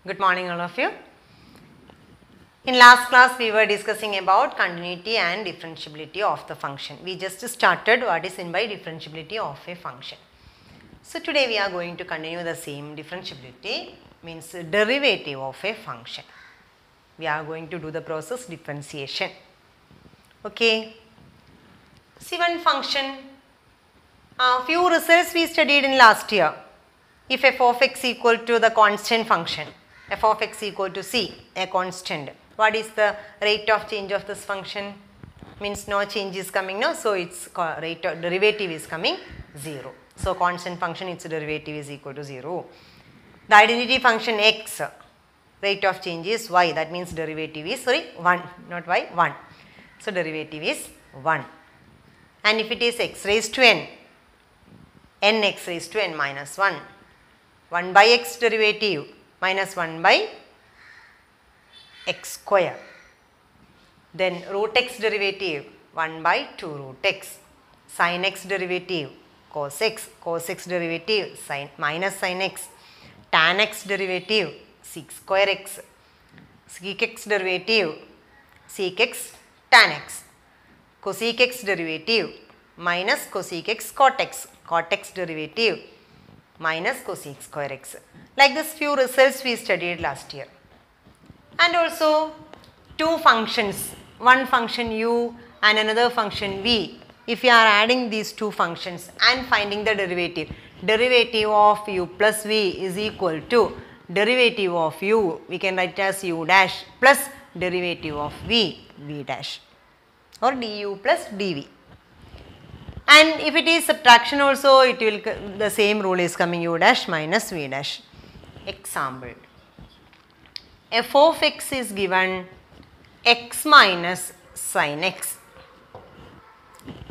Good morning all of you. In last class we were discussing about continuity and differentiability of the function. We just started what is meant by differentiability of a function. So today we are going to continue the same differentiability, means derivative of a function. We are going to do the process differentiation. Okay. See one function, few results we studied in last year. If f of x equal to the constant function, f of x equal to c, a constant, what is the rate of change of this function? Means no change is coming, no, so its rate of derivative is coming 0. So constant function, its derivative is equal to 0. The identity function x, rate of change is y, that means derivative is 1, not y, 1. So derivative is 1. And if it is x raised to n, nx raised to n minus 1, 1 by x derivative minus 1 by x square. Then root x derivative 1 by 2 root x. Sin x derivative cos x derivative sin minus sin x. Tan x derivative sec square x. Sec x derivative sec x tan x. Cosec x derivative minus cosec x cot x. Cot x derivative minus cosec square x. Like this few results we studied last year. And also two functions, one function u and another function v. If you are adding these two functions and finding the derivative, derivative of u plus v is equal to derivative of u, we can write as u dash plus derivative of v, v dash, or du plus dv. And if it is subtraction also, it will, the same rule is coming, u dash minus v dash. Example, f of x is given x minus sin x.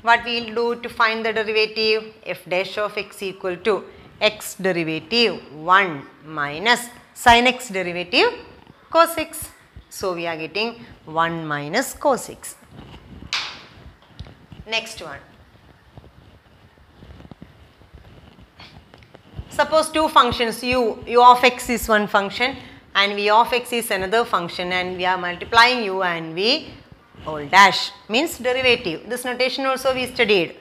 What we will do to find the derivative? F dash of x equal to x derivative 1 minus sin x derivative cos x. So we are getting 1 minus cos x. Next one. Suppose two functions, u of x is one function and v of x is another function, and we are multiplying u and v all dash, means derivative. This notation also we studied.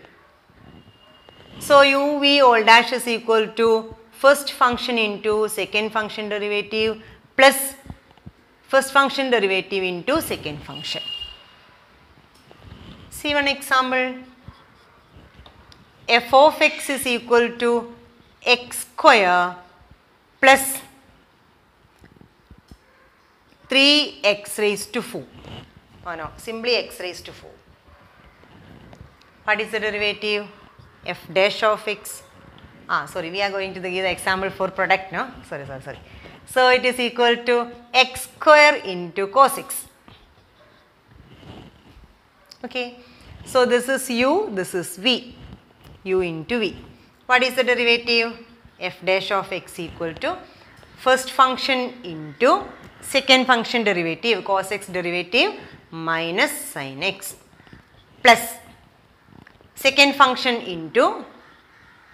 So u v all dash is equal to first function into second function derivative plus first function derivative into second function. See one example. F of x is equal to x square plus 3x raised to 4. Oh no, simply x raised to 4. What is the derivative? F dash of x. Sorry, we are going to give the example for product, no? Sorry. So it is equal to x square into cos x. Okay. So this is u, this is v. U into v. What is the derivative? F dash of x equal to first function into second function derivative cos x derivative minus sin x plus second function into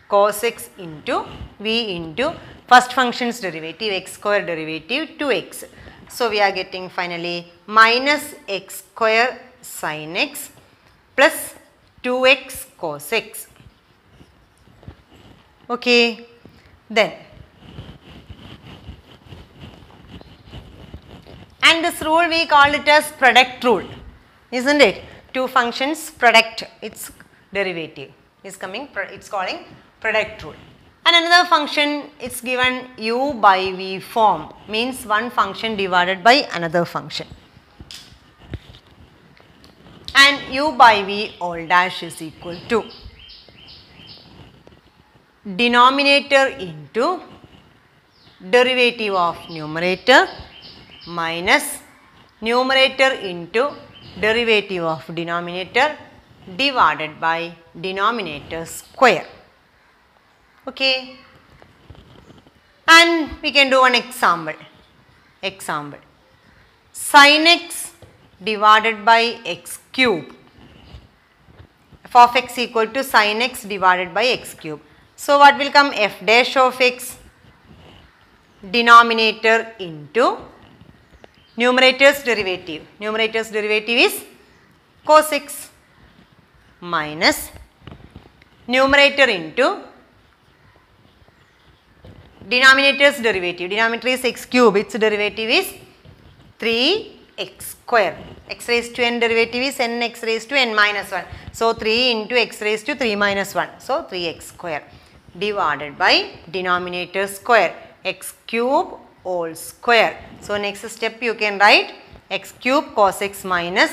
cos x into v into first function's derivative x square derivative 2x. So we are getting finally minus x square sin x plus 2x cos x. Okay, then, and this rule we call it as product rule, isn't it? Two functions product, its derivative is coming, it's calling product rule. And another function, it's given u by v form, means one function divided by another function. And u by v all dash is equal to denominator into derivative of numerator minus numerator into derivative of denominator divided by denominator square. Okay. And we can do one example. Example. Sin x divided by x cube. F of x equal to sin x divided by x cube. So what will come? F dash of x denominator into numerator's derivative. Numerator's derivative is cos x minus numerator into denominator's derivative. Denominator is x cube, its derivative is 3x square. X raised to n derivative is n x raised to n minus 1. So 3 into x raised to 3 minus 1. So 3x square divided by denominator square, x cube whole square. So next step you can write x cube cos x minus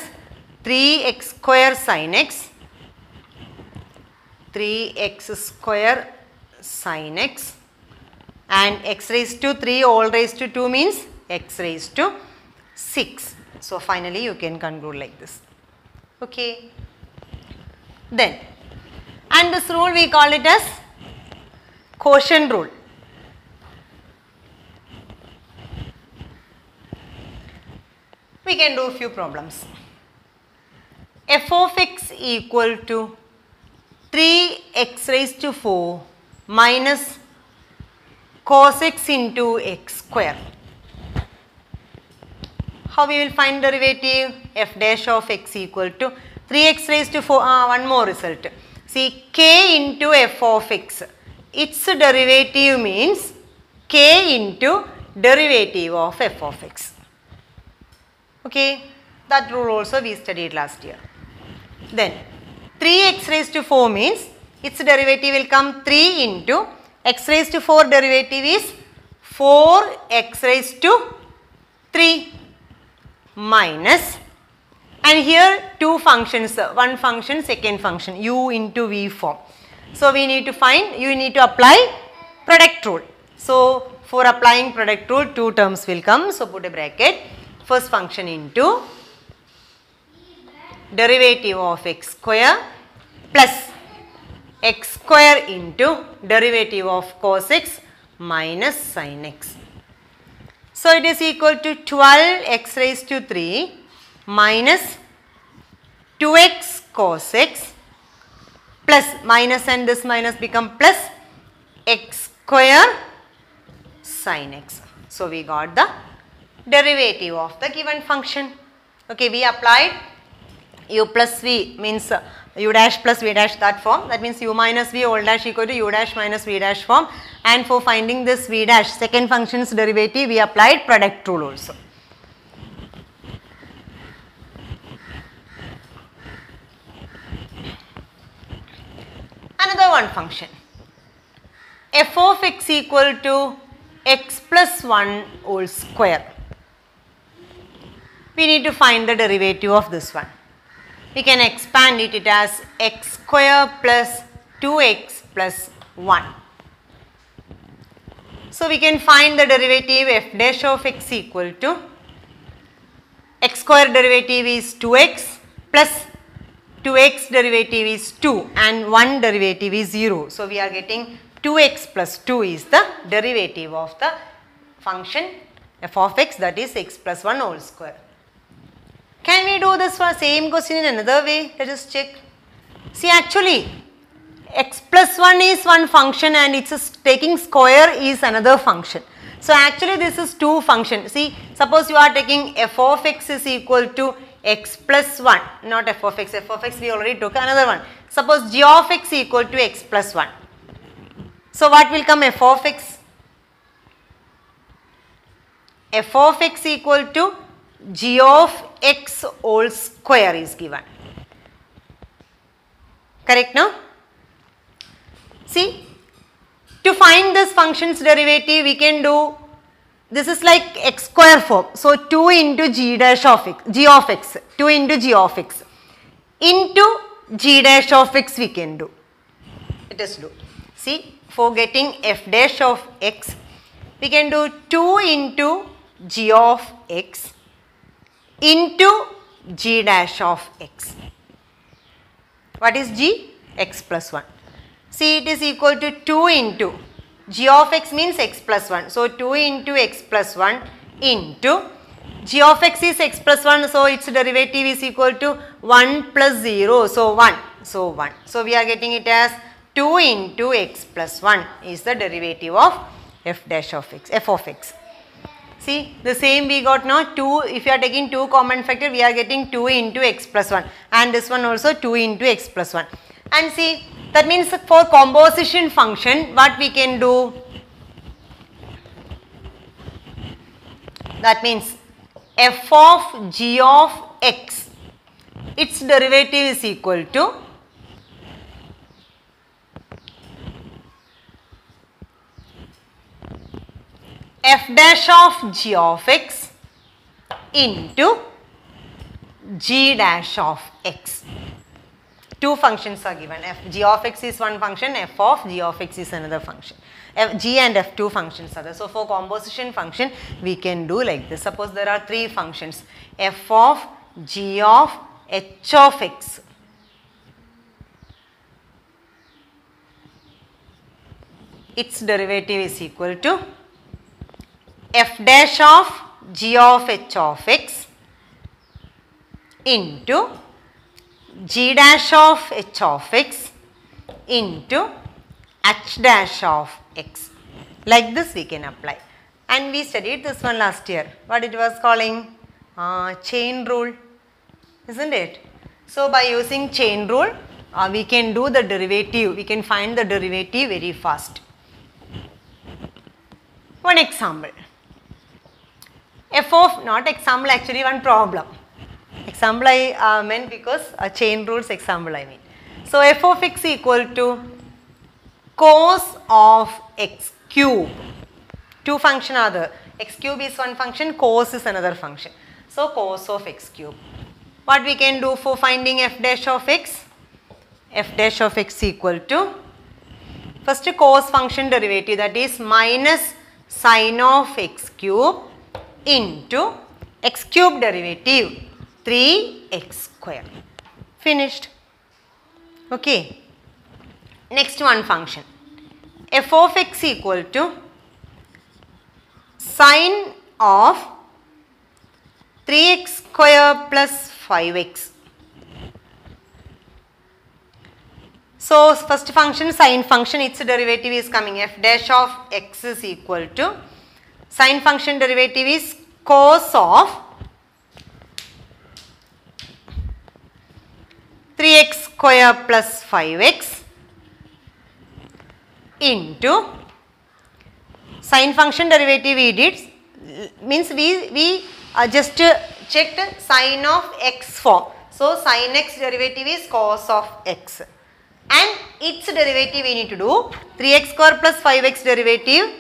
3x square sin x, 3x square sin x, and x raised to 3 all raised to 2 means x raised to 6. So finally you can conclude like this. Okay. Then, and this rule we call it as quotient rule. We can do a few problems. F of x equal to 3x raised to 4 minus cos x into x square. How we will find derivative? F dash of x equal to 3x raised to 4, one more result. See, k into f of x, its derivative means k into derivative of f of x. Okay, that rule also we studied last year. Then 3x raised to 4 means its derivative will come 3 into x raised to 4 derivative is 4x raised to 3 minus, and here two functions, one function, second function, u into v form. So we need to find, you need to apply product rule. So for applying product rule, two terms will come. So put a bracket, first function into derivative of x square plus x square into derivative of cos x minus sin x. So it is equal to 12x raised to 3 minus 2x cos x plus minus, and this minus become plus x square sin x. So we got the derivative of the given function. Okay, we applied u plus v means u dash plus v dash, that form. That means u minus v whole dash equal to u dash minus v dash form. And for finding this v dash, second function's derivative, we applied product rule also. Another one function, f of x equal to x plus 1 whole square. We need to find the derivative of this one. We can expand it as x square plus 2x plus 1. So we can find the derivative f dash of x equal to x square derivative is 2x plus 2x derivative is 2 and 1 derivative is 0. So we are getting 2x plus 2 is the derivative of the function f of x, that is x plus 1 whole square. Can we do this same question in another way? Let us check. See, actually x plus 1 is one function and its taking square is another function. So actually this is two functions. See, suppose you are taking f of x is equal to x plus 1, not f of x we already took, another one. Suppose g of x equal to x plus 1. So what will come? F of x? F of x equal to g of x whole square is given. Correct now? See, to find this function's derivative we can do, this is like x square form. So 2 into g dash of x, g of x, 2 into g of x into g dash of x we can do. Let us do. See, for getting f dash of x we can do 2 into g of x into g dash of x. What is g? X plus 1. See, it is equal to 2 into g of x means x plus 1. So 2 into x plus 1 into g of x is x plus 1. So its derivative is equal to 1 plus 0. So 1. So 1. So we are getting it as 2 into x plus 1 is the derivative of f dash of x, f of x. See, the same we got now 2, if you are taking 2 common factor, we are getting 2 into x plus 1, and this one also 2 into x plus 1. And see, that means for composition function, what we can do? That means f of g of x, its derivative is equal to f dash of g of x into g dash of x. Two functions are given. G of x is one function, f of g of x is another function. G and f two functions are there. So, for composition function we can do like this. Suppose there are three functions, f of g of h of x, its derivative is equal to f dash of g of h of x into g dash of h of x into h dash of x. Like this we can apply, and we studied this one last year. What it was calling? Chain rule, isn't it? So, by using chain rule we can do the derivative, we can find the derivative very fast. One example, f of, not example, actually one problem. Example I meant because chain rules example I mean. So, f of x equal to cos of x cube. Two function are there. X cube is one function, cos is another function. So, cos of x cube. What we can do for finding f dash of x? F dash of x equal to first cos function derivative, that is minus sin of x cube into x cube derivative 3x square. Finished. Okay. Next one function, f of x equal to sin of 3x square plus 5x. So, first function sin function, its derivative is coming, f dash of x is equal to sin function derivative is cos of 3x square plus 5x into sin function derivative we did, means we just checked sin of x form. So, sin x derivative is cos of x, and its derivative we need to do 3x square plus 5x derivative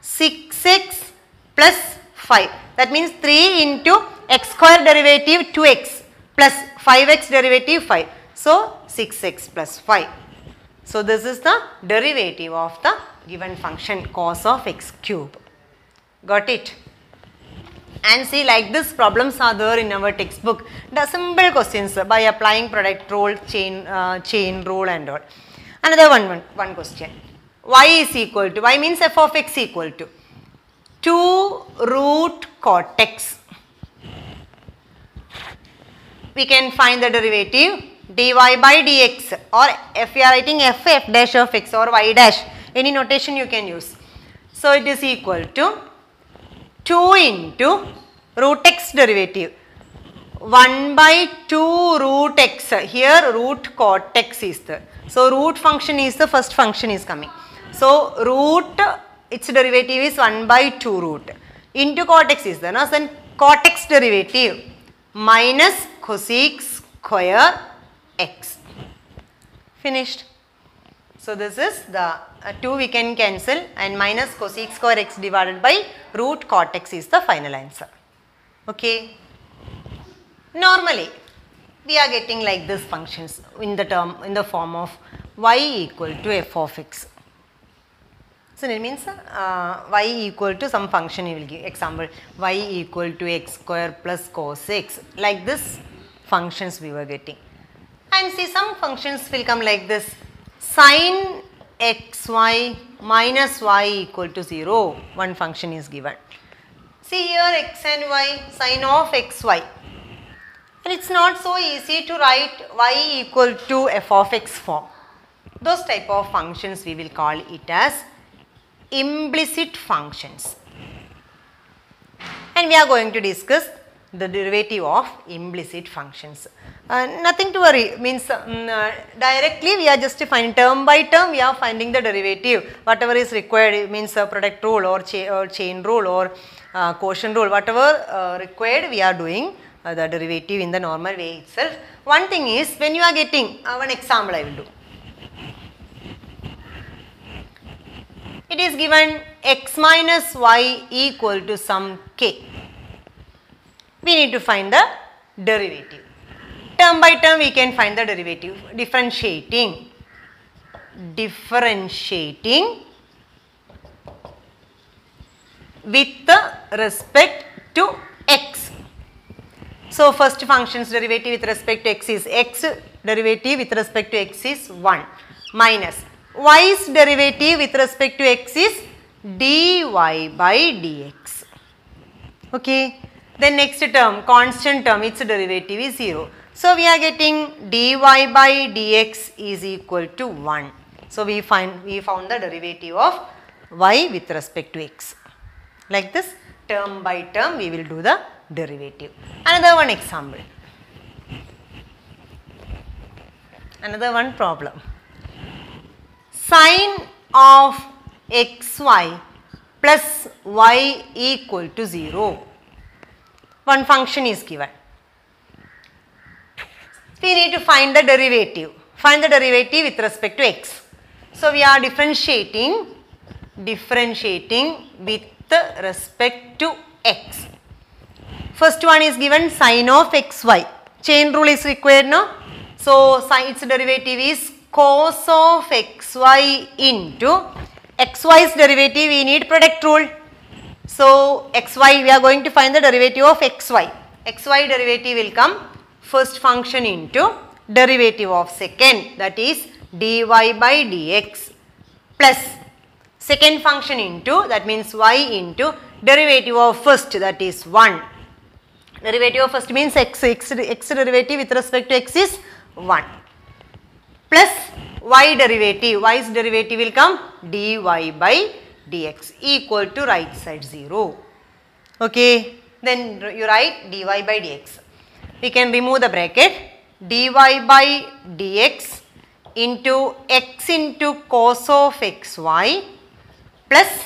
6x plus 5. That means 3 into x square derivative 2x plus 5x derivative 5. So, 6x plus 5. So, this is the derivative of the given function cos of x cube. Got it? And see, like this problems are there in our textbook. The simple questions by applying product rule, chain rule and all. Another one question. Y is equal to, y means f of x equal to 2 root cot x. We can find the derivative dy by dx, or if you are writing f dash of x or y dash, any notation you can use. So, it is equal to 2 into root x derivative 1 by 2 root x, here root cot x is there. So, root function is the first function is coming. So, root its derivative is 1 by 2 root into cot x is there. Now, then cot x derivative minus cosec square x. Finished. So, this is the 2 we can cancel, and minus cosec square x divided by root cot x is the final answer. Okay. Normally, we are getting like this functions in the form of y equal to f of x. So, it means y equal to some function you will give. Example, y equal to x square plus cos x. Like this functions we were getting. And see, some functions will come like this, sin xy minus y equal to 0, one function is given. See here x and y, sin of xy, and it is not so easy to write y equal to f of x form. Those type of functions we will call it as implicit functions. And we are going to discuss the derivative of implicit functions. Nothing to worry, means directly we are just finding term by term, we are finding the derivative. Whatever is required, means product rule or chain rule or quotient rule, whatever required, we are doing the derivative in the normal way itself. One thing is, when you are getting one example, I will do. It is given x minus y equal to some k. We need to find the derivative. Term by term we can find the derivative. Differentiating with respect to x. So first function's derivative with respect to x is x, derivative with respect to x is 1, minus y's derivative with respect to x is dy by dx. Okay. Then next term, constant term, its derivative is 0. So we are getting dy by dx is equal to 1. So we found the derivative of y with respect to x. Like this, term by term we will do the derivative. Another one example. Another one problem. Sine of xy plus y equal to 0. One function is given. We need to find the derivative. Find the derivative with respect to x. So we are differentiating with respect to x. First one is given sine of xy. Chain rule is required, no? So its derivative is cos of xy into xy's derivative, we need product rule. So xy, we are going to find the derivative of xy. Xy derivative will come first function into derivative of second, that is dy by dx, plus second function into, that means y into derivative of first, that is 1. Derivative of first means x derivative with respect to x is 1, plus y derivative, y's derivative will come dy by dx equal to right side 0. Okay, then you write dy by dx. We can remove the bracket, dy by dx into x into cos of xy plus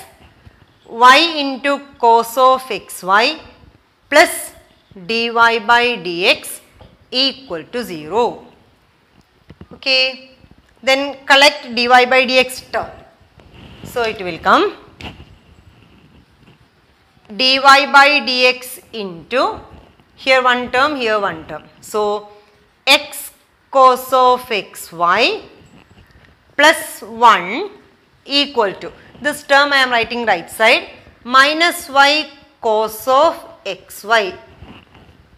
y into cos of xy plus dy by dx equal to 0. Okay, then collect dy by dx term. So it will come dy by dx into, here one term, here one term. So x cos of xy plus 1 equal to, this term I am writing right side, minus y cos of xy.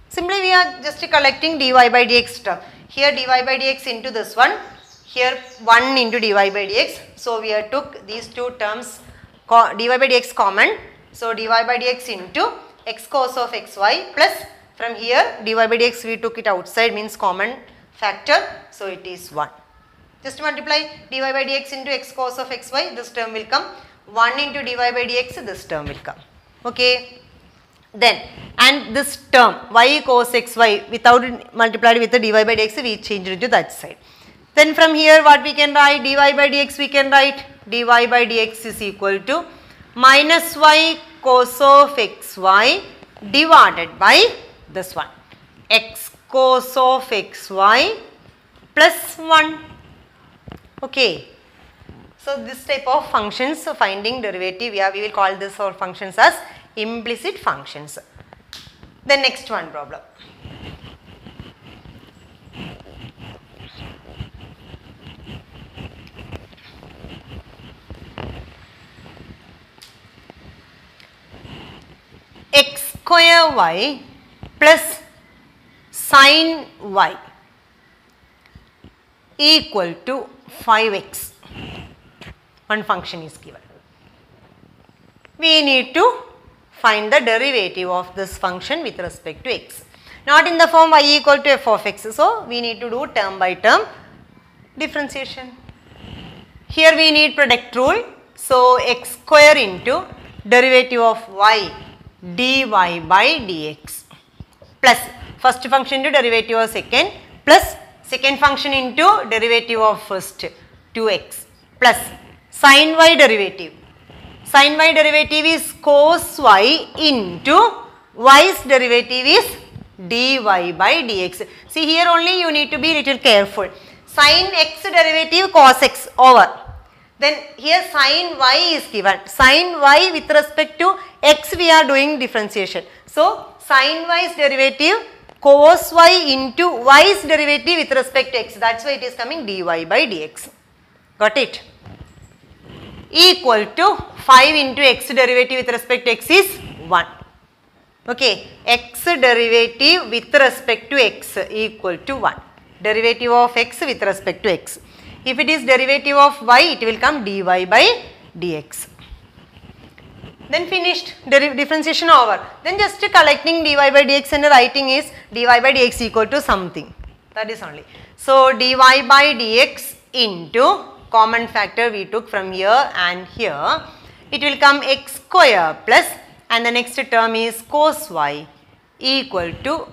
Simply we are just collecting dy by dx term. Here dy by dx into this one, here 1 into dy by dx. So we have took these two terms dy by dx common. So dy by dx into x cos of xy plus, from here dy by dx we took it outside, means common factor. So it is 1. Just multiply dy by dx into x cos of xy, this term will come. 1 into dy by dx, this term will come. Okay. Then, and this term y cos xy without multiplied with the dy by dx, we change it to that side. Then from here what we can write, dy by dx we can write dy by dx is equal to minus y cos of xy divided by this one, x cos of xy plus 1. Okay. So this type of functions, finding derivative, we will call this our functions as implicit functions. The next one problem. X square y plus sin y equal to 5x. One function is given. We need to find the derivative of this function with respect to x. Not in the form y equal to f of x. So we need to do term by term differentiation. Here we need product rule. So x square into derivative of y dy by dx plus first function into derivative of second plus second function into derivative of first 2x plus sin y derivative. Sin y derivative is cos y into y's derivative is dy by dx. See, here only you need to be little careful. Sin x derivative cos x over. Then here sin y is given. Sin y with respect to x we are doing differentiation. So, sin y's derivative cos y into y's derivative with respect to x. That is why it is coming dy by dx. Got it? Equal to 5 into x derivative with respect to x is 1. Okay, x derivative with respect to x equal to 1. Derivative of x with respect to x. If it is derivative of y, it will come dy by dx. Then finished, differentiation over. Then just collecting dy by dx and writing is dy by dx equal to something. That is only. So, dy by dx into common factor we took from here and here. It will come x square plus and the next term is cos y equal to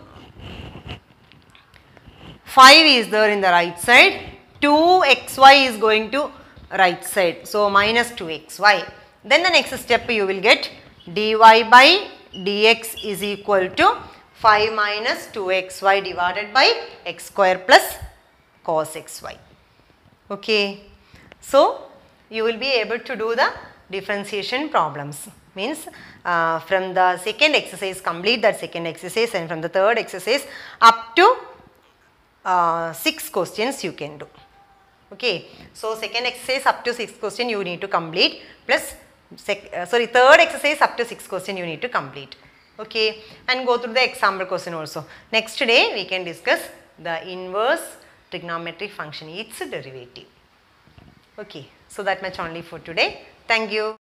5 is there in the right side. 2xy is going to right side. So, minus 2xy. Then the next step you will get dy by dx is equal to 5 minus 2xy divided by x square plus cos xy. Okay. So, you will be able to do the differentiation problems. Means from the second exercise, complete that second exercise, and from the third exercise up to 6 questions you can do. Okay. So, second exercise up to 6 question you need to complete plus third exercise up to 6 question you need to complete. Okay. And go through the example question also. Next day we can discuss the inverse trigonometric function, its derivative. Okay. So, that much only for today. Thank you.